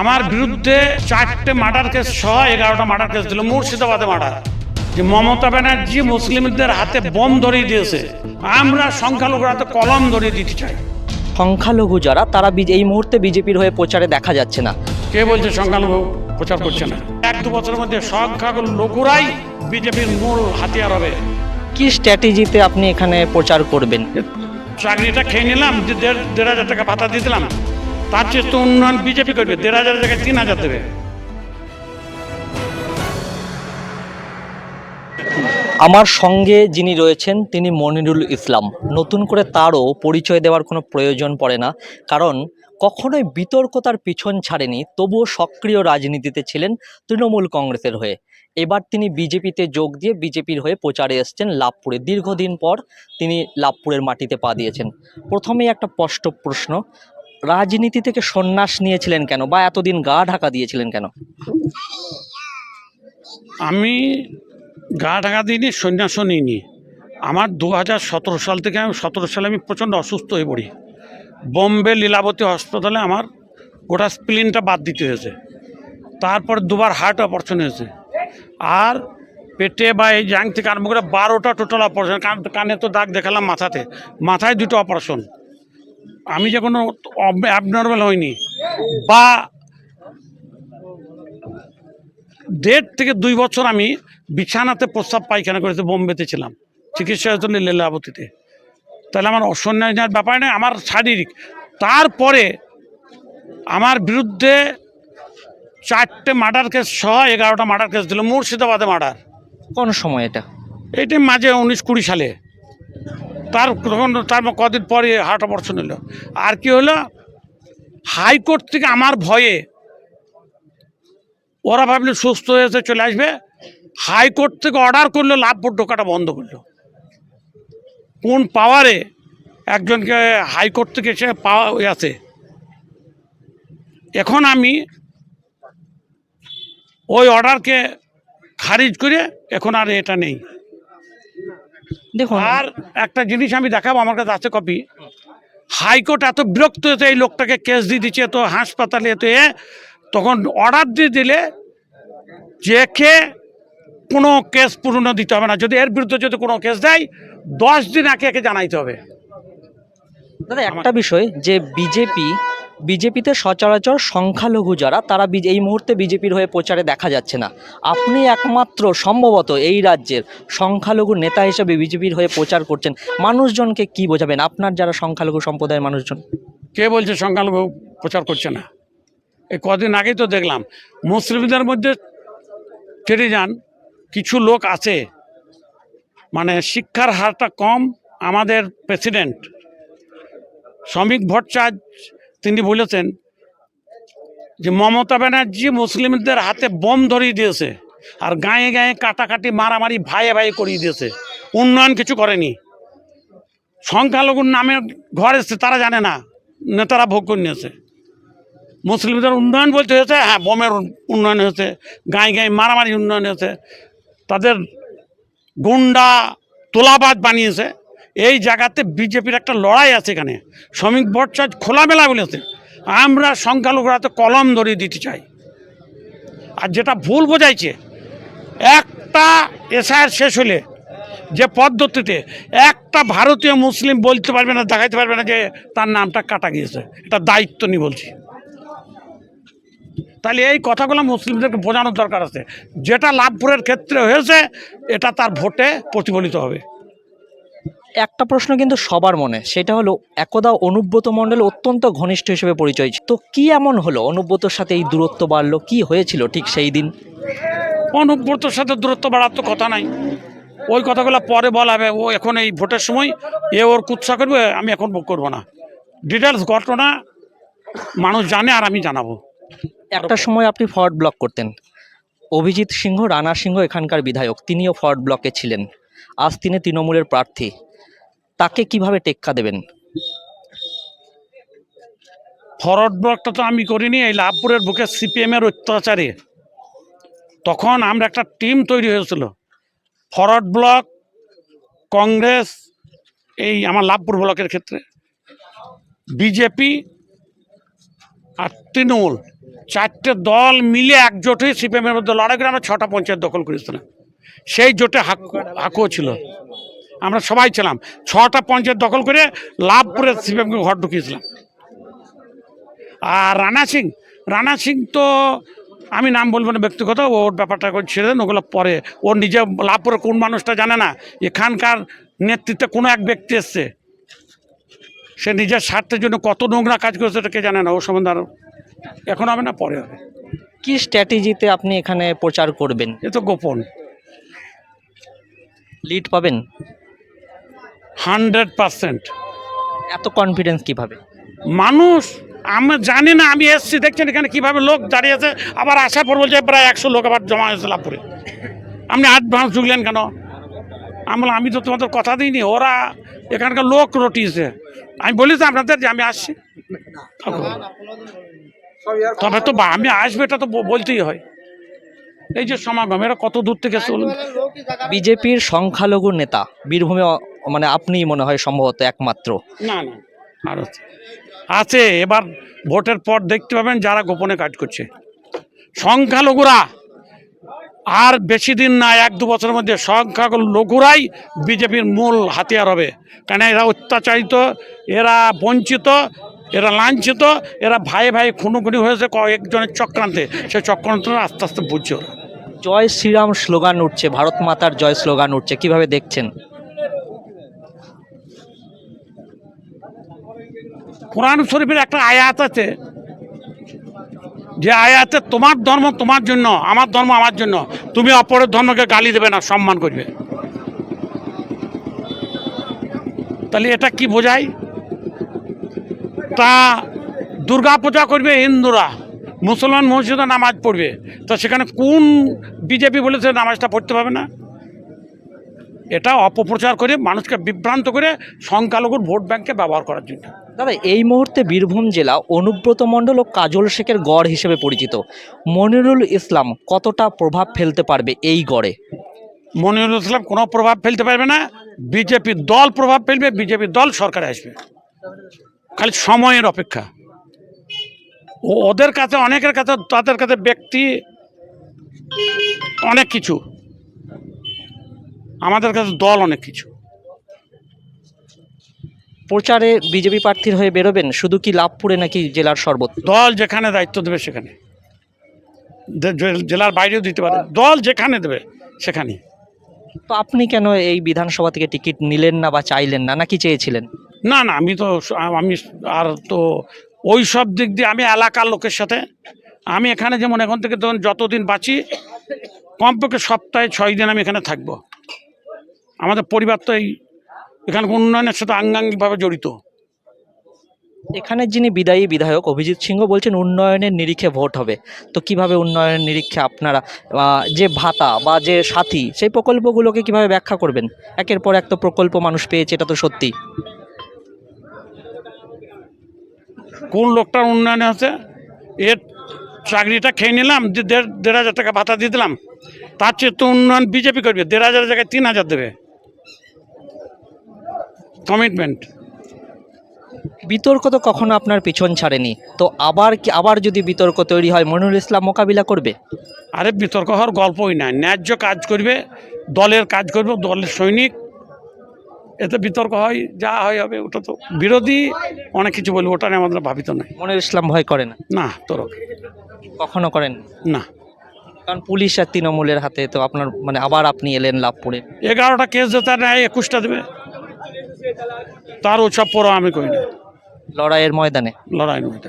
আমার বিরুদ্ধে 4টে murder case সহ 11টা মার্ডার কেস দিল। মুর্শিদাবাদে মার্ডার, যে মমতা ব্যানার্জি মুসলিমদের হাতে বোম ধরিয়ে দিয়েছে, আমরা সংখ্যালঘুর হাতে কলম ধরিয়ে দিতে চাই। সংখ্যালঘু যারা তারা এই মুহূর্তে বিজেপির হয়ে প্রচারে দেখা যাচ্ছে না। কে বলছে সংখ্যালঘু প্রচার করছে না? 1-2 বছরের মধ্যে সংখ্যালঘুরাই বিজেপির মূল হাতিয়ার হবে। কি স্ট্র্যাটেজিতে আপনি এখানে প্রচার করবেন? চাকরিটা খেয়ে নিলাম, 1,500 টাকা ভাতা দিয়ে দিলাম, তার চেয়ে তো উন্নয়ন বিজেপি করবে। 1,500 টাকায় 3,000 দেবে। আমার সঙ্গে যিনি রয়েছেন তিনি মনিরুল ইসলাম। নতুন করে তারও পরিচয় দেওয়ার কোনো প্রয়োজন পড়ে না, কারণ কখনোই বিতর্কতার পিছন ছাড়েনি, তবুও সক্রিয় রাজনীতিতে ছিলেন তৃণমূল কংগ্রেসের হয়ে। এবার তিনি বিজেপিতে যোগ দিয়ে বিজেপির হয়ে প্রচারে এসছেন লাভপুরে। দীর্ঘদিন পর তিনি লাভপুরের মাটিতে পা দিয়েছেন। প্রথমেই একটা স্পষ্ট প্রশ্ন, রাজনীতি থেকে সন্ন্যাস নিয়েছিলেন কেন, বা এতদিন গা ঢাকা দিয়েছিলেন কেন? আমি গা ঢাকা দিইনি, সন্ন্যাসও নিইনি। আমার 2017 সাল থেকে, 17 সালে আমি প্রচণ্ড অসুস্থ হয়ে পড়ি। বোম্বে লীলাবতী হাসপাতালে আমার গোটা স্প্লিনটা বাদ দিতে হয়েছে। তারপর 2বার হার্ট অপারেশন হয়েছে, আর পেটে বা এই জাং থেকে আরম্ভ করে 12টা টোটাল অপারেশন। কানে তো দাগ দেখালাম, মাথায় 2টো অপারেশন। আমি যে কোনো অ্যাবনর্মাল হয়নি, বা 1.5 থেকে 2 বছর আমি বিছানাতে প্রস্রাব পায়খানা করেছি। বোম্বেতে ছিলাম চিকিৎসার জন্য লীলাবতীতে। তাহলে আমার অসন্ন্যাস নেওয়ার ব্যাপার নেই, আমার শারীরিক। তারপরে আমার বিরুদ্ধে 4টে মার্ডার কেস সহ 11টা মার্ডার কেস দিল। মুর্শিদাবাদে মার্ডার। কোন সময় এটা? এইটা মাঝে 19-20 সালে। তার কদিন পরে হার্ট অপারেশন হলো। আর কি হলো, হাইকোর্ট থেকে আমার ভয়ে, ওরা ভাবলে সুস্থ হয়েছে চলে আসবে, হাইকোর্ট থেকে অর্ডার করলো লাভপুর ঢোকাটা বন্ধ করলো। কোন পাওয়ারে একজনকে হাইকোর্ট থেকে এসে পাওয়া আছে? এখন আমি ওই অর্ডারকে খারিজ করে এখন আর এটা নেই। দেখুন, আর একটা জিনিস আমি দেখাবো, আমার কাছে আছে কপি। হাইকোর্ট এত বিরক্ত হয়েছে, এই লোকটাকে কেস দিয়ে দিচ্ছে, তো হাসপাতালে তো তখন অর্ডার দিয়ে দিলে যেকে কোনো কেস পুরনো দিতে হবে না। যদি এর বিরুদ্ধে যদি কোনো কেস দেয়, 10 দিন আগে একে জানাইতে হবে। দাদা একটা বিষয়, যে বিজেপিতে সচরাচর সংখ্যালঘু যারা তারা এই মুহূর্তে বিজেপির হয়ে প্রচারে দেখা যাচ্ছে না। আপনি একমাত্র সম্ভবত এই রাজ্যের সংখ্যালঘু নেতা হিসেবে বিজেপির হয়ে প্রচার করছেন। মানুষজনকে কি বোঝাবেন, আপনার যারা সংখ্যালঘু সম্প্রদায়ের মানুষজন? কে বলছে সংখ্যালঘু প্রচার করছে না? এই কদিন আগেই তো দেখলাম মুসলিমদের মধ্যে ছেড়ে যান, কিছু লোক আছে, মানে শিক্ষার হারটা কম। আমাদের প্রেসিডেন্ট শ্রমিক ভট্টাচার্য তিনি বলেছেন যে মমতা ব্যানার্জি মুসলিমদের হাতে বোম ধরিয়ে দিয়েছে, আর গায়ে গায়ে কাটাকাটি মারামারি ভাইয়ে ভাইয়ে করিয়ে দিয়েছে। উন্নয়ন কিছু করেনি। সংখ্যালঘুর নামে ঘর এসছে, তারা জানে না, নেতারা ভোগ করে নিয়েছে। মুসলিমদের উন্নয়ন বলতে হয়েছে, হ্যাঁ বোমের উন্নয়ন হয়েছে, গায়ে গায়ে মারামারি উন্নয়ন হয়েছে, তাদের গুন্ডা তোলাবাজ বানিয়েছে। এই জায়গাতে বিজেপির একটা লড়াই আছে। এখানে শ্রমিক ভট্টাচার্য খোলামেলা বলেছে, আমরা সংখ্যালঘুর হাতে কলম ধরিয়ে দিতে চাই। আর যেটা ভুল বোঝাইছে, একটা এসআইআর শেষ হলে যে পদ্ধতিতে একটা ভারতীয় মুসলিম বলতে পারবে না, দেখাইতে পারবে না যে তার নামটা কাটা গিয়েছে। এটা দায়িত্ব নিয়ে বলছি। তাহলে এই কথাগুলো মুসলিমদেরকে বোঝানোর দরকার আছে। যেটা লাভপুরের ক্ষেত্রে হয়েছে, এটা তার ভোটে প্রতিফলিত হবে। একটা প্রশ্ন কিন্তু সবার মনে, সেটা হলো একদা অনুব্রত মণ্ডল অত্যন্ত ঘনিষ্ঠ হিসেবে পরিচয়, তো কি এমন হলো অনুব্রতর সাথে এই দূরত্ব বাড়লো? কি হয়েছিল ঠিক সেই দিন? অনুব্রতর সাথে দূরত্ব বাড়ার তো কথা নাই, ওই কথাগুলো পরে বলা হবে। ও এখন এই ভোটের সময় ওর কুৎসা করবে, আমি এখন করবো না। ডিটেলস ঘটনা মানুষ জানে, আর আমি জানাবো। একটা সময় আপনি ফরওয়ার্ড ব্লক করতেন। অভিজিৎ সিংহ, রানা সিংহ এখানকার বিধায়ক, তিনিও ফরওয়ার্ড ব্লকে ছিলেন। আজ তিনি তৃণমূলের প্রার্থী, তাকে কিভাবে টেক্কা দেবেন? ফরওয়ার্ড ব্লকটা তো আমি করিনি। এই লাভপুরের বুকে সিপিএমের অত্যাচারে তখন আমরা একটা টিম তৈরি হয়েছিল, ফরওয়ার্ড ব্লক, কংগ্রেস, এই আমার লাভপুর ব্লকের ক্ষেত্রে বিজেপি আর তৃণমূল, চারটে দল মিলে একজোট হয়ে সিপিএমের মধ্যে লড়াই করে আমরা 6টা পঞ্চায়েত দখল করেছিলাম। সেই জোটে হাকুও ছিল, আমরা সবাই ছিলাম। 6টা পঞ্চায়েত দখল করে লাভপুরে সিপিএমকে ঘর ঢুকিয়েছিলাম। আর রানা সিং তো আমি নাম বলবো না ব্যক্তিগত, ওর ব্যাপারটা ছেড়ে দেন, ওগুলো পরে। ওর নিজে লাভপুরে কোন মানুষটা জানে না, এখানকার নেতৃত্বে কোনো এক ব্যক্তি এসছে, সে নিজের স্বার্থের জন্য কত নোংরা কাজ করেছে এটা কে জানে না। ও সম্বন্ধে আর এখন হবে না, পরে হবে। কি স্ট্র্যাটেজিতে আপনি এখানে প্রচার করবেন? এ তো গোপন। লিড পাবেন 100%। এত কনফিডেন্স কিভাবে? মানুষ আমি জানি না, আমি এসছি দেখছেন এখানে কিভাবে লোক দাঁড়িয়ে আছে, আবার আসার পর বলছে প্রায় 100 লোক আবার জমা হয়েছে লাভপুরে। আপনি অ্যাডভান্স ঢুকলেন কেন? আমি তো তোমাদের কথা দিইনি, ওরা এখানকার লোক রটিয়েছে। আমি বলেছি আপনাদের যে আমি আসছি, তবে তো আমি আসবে এটা তো বলতেই হয়। এই যে সমাগম, এরা কত দূর থেকে চলুন। বিজেপির সংখ্যালঘু নেতা বীরভূমে মানে আপনিই মনে হয় সম্ভবত একমাত্র। না আর আছে। এবার ভোটের পর দেখতে পাবেন যারা গোপনে কাজ করছে সংখ্যালঘুরা। আর বেশি দিন না, 1-2 বছরের মধ্যে সংখ্যালঘুরাই বিজেপির মূল হাতিয়ার হবে। কেন এরা অত্যাচারিত, এরা বঞ্চিত, এরা লাঞ্ছিত, এরা ভাই ভাই খুনোখুনি হয়েছে কয়েকজনের চক্রান্তে। সেই চক্রান্ত আস্তে আস্তে বুঝছে ওরা। জয় শ্রীরাম স্লোগান উঠছে, ভারত মাতার জয় স্লোগান উঠছে, কিভাবে দেখছেন? কোরআন শরীফের একটা আয়াত আছে, যে আয়াতে তোমার ধর্ম তোমার জন্য, আমার ধর্ম আমার জন্য, তুমি অপরের ধর্মকে গালি দেবে না, সম্মান করবে। তাহলে এটা কি বোঝায়? তা দুর্গা পূজা করবে হিন্দুরা, মুসলমান মসজিদে নামাজ পড়বে, তা সেখানে কোন বিজেপি বলেছে নামাজটা পড়তে পারবে না? এটা অপপ্রচার করে মানুষকে বিভ্রান্ত করে সংখ্যালঘুর ভোট ব্যাংকে ব্যবহার করার জন্য। দাদা, এই মুহূর্তে বীরভূম জেলা অনুব্রত মণ্ডল ও কাজল শেখের গড় হিসেবে পরিচিত। মনিরুল ইসলাম কতটা প্রভাব ফেলতে পারবে এই গড়ে? মনিরুল ইসলাম কোনো প্রভাব ফেলতে পারবে না। বিজেপি দল প্রভাব ফেলবে, বিজেপি দল সরকারে আসবে, খালি সময়ের অপেক্ষা। ওদের কাছে, অনেকের কাছে, তাদের কাছে ব্যক্তি অনেক কিছু, আমাদের কাছে দল অনেক কিছু। প্রচারে বিজেপি প্রার্থীর হয়ে বেরোবেন শুধু কি লাভপুরে নাকি জেলার সর্বত্র? দল যেখানে দায়িত্ব দেবে সেখানে, জেলার বাইরেও দিতে পারে, দল যেখানে দেবে সেখানে। তো আপনি কেন এই বিধানসভা থেকে টিকিট নিলেন না বা চাইলেন না, নাকি চেয়েছিলেন? না আমি আর তো ওই সব দিক দিয়ে আমি এলাকার লোকের সাথে, আমি এখানে যেমন এখন থেকে যতদিন বাঁচি কমপক্ষে সপ্তাহে 6 দিন আমি এখানে থাকবো। আমাদের পরিবার তো এখানে উন্নয়নের সাথে আঙ্গাঙ্গিকভাবে জড়িত। এখানে যিনি বিদায়ী বিধায়ক অভিজিৎ সিংহ বলছেন উন্নয়নের নিরিখে ভোট হবে। তো কিভাবে উন্নয়নের নিরিখে আপনারা যে ভাতা বা যে সাথী, সেই প্রকল্পগুলোকে কিভাবে ব্যাখ্যা করবেন? একের পর এক তো প্রকল্প মানুষ পেয়েছে, এটা তো সত্যি। কোন লোকটার উন্নয়নে আছে? এর চাকরিটা খেয়ে নিলাম, 1,500 টাকা ভাতা দিয়ে দিলাম, তার চেয়ে তো উন্নয়ন বিজেপি করবে। 1,500 জায়গায় 3,000 দেবে, কমিটমেন্ট। বিতর্ক তো কখনো আপনার পিছন ছাড়েনি, তো আবার যদি বিতর্ক তৈরি হয় মনিরুল ইসলাম মোকাবিলা করবে? আরে বিতর্ক হওয়ার গল্পই নাই, ন্যায্য কাজ করবে, দলের কাজ করবে, দলের সৈনিক। এতে বিতর্ক হয়, যা হয় হবে। ওটা তো বিরোধী অনেক কিছু বলবে, ওটা নিয়ে আমাদের ভাবিত নয়। মনিরুল ইসলাম ভয় করে না? না, তোর কখনো করেন না। কারণ পুলিশ আর তৃণমূলের হাতে তো আপনার মানে আবার আপনি এলেন লাভপুরে। 11টা কেস যেতে নেয় 21টা দেবে, তার ওসব পড়া আমি করি না। লড়াইয়ের ময়দানে লড়াই নয়।